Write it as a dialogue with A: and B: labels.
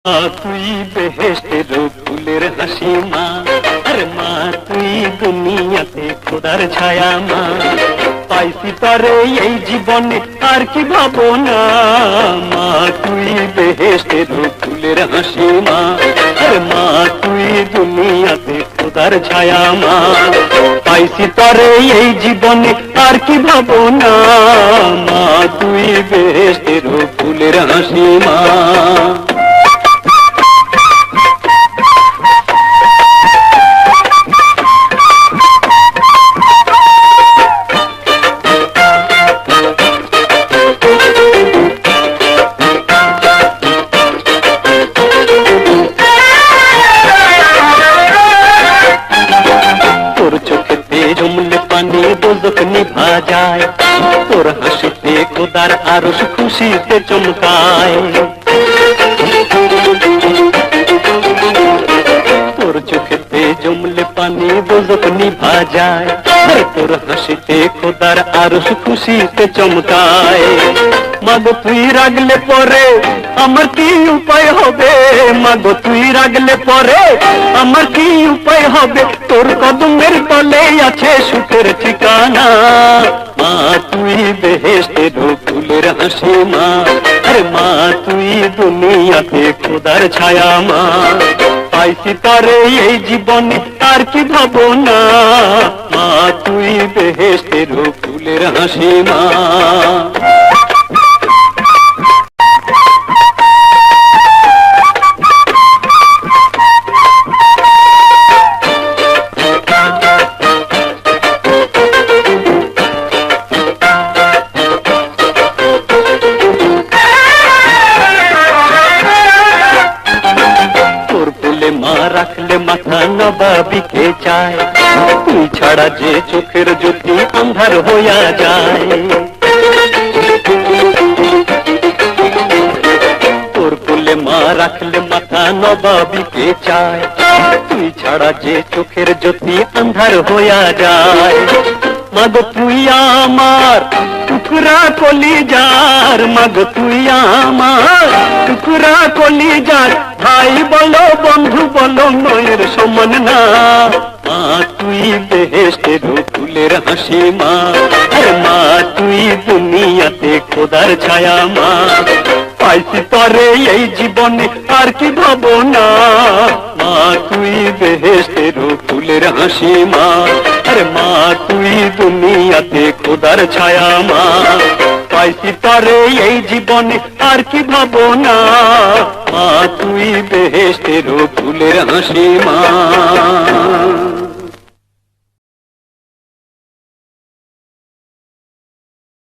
A: তুই বেহেশতের ফুলের হাসি মা, আরে মা তুই দুনিয়াতে খোদার ছায়া মা। পাইছি তরে এই জীবনে আর কি ভাবনা, মা তুই বেহেশতের ফুলের হাসি মা, আরে মা তুই দুনিয়াতে খোদার ছায়া মা। পাইছি তরে এই জীবনে আর কি ভাবনা, মা তুই বেহেশতের ফুলের হাসি মা। জমলে পানি দোজক নিভা যায়, তোর হাসিতে খোদার আরশ খুশিতে চমকায়। তোর চোখেতে জমলে পানি দোজক নিভা যায়, তোর হাসিতে খোদার আরশ খুশিতে চমকায়। মাগো তুই রাগলে পরে আমার কি উপায় হবে, মাগো তুই রাগলে পরে আমার কি উপায় হবে, তোর কদমের তলে আছে সুখের ঠিকানা। মা তুই বেহেশতের ফুলের হাসি মা, আরে মা তুই দুনিয়াতে খোদার ছায়া মা। পাইছি তরে এই জীবনে আর কি ভাবনা, মা তুই বেহেশতের ফুলের হাসি মা। মা রাখলে মাথা নবাবিকে চায়, তুই ছাড়া যে চোখের জ্যোতি আন্ধার হইয়া যায়। তোর কোলে মা রাখলে মাথা নবাবিকে চায়, তুই ছাড়া যে চোখের জ্যোতি আন্ধার হইয়া যায়। মাগো তুই আমার টুকরা কলিজার, মাগো তুই আমার টুকরা কলিজার, ভাই বলো বন্ধু বলো নয়ের সমান না। মা তুই বেহেশতের ফুলের হাসি মা, আরে মা তুই দুনিয়াতে খোদার ছায়া মা। পাইছি তরে এই জীবনে আর কি ভাবনা, মা তুই বেহেশতের ফুলের হাসি মা, আরে মা তুই দুনিয়াতে খোদার ছায়া মা। পাইছি তরে এই জীবনে আর কি ভাবনা, মা তুই বেহেশতের ফুলের হাসি মা।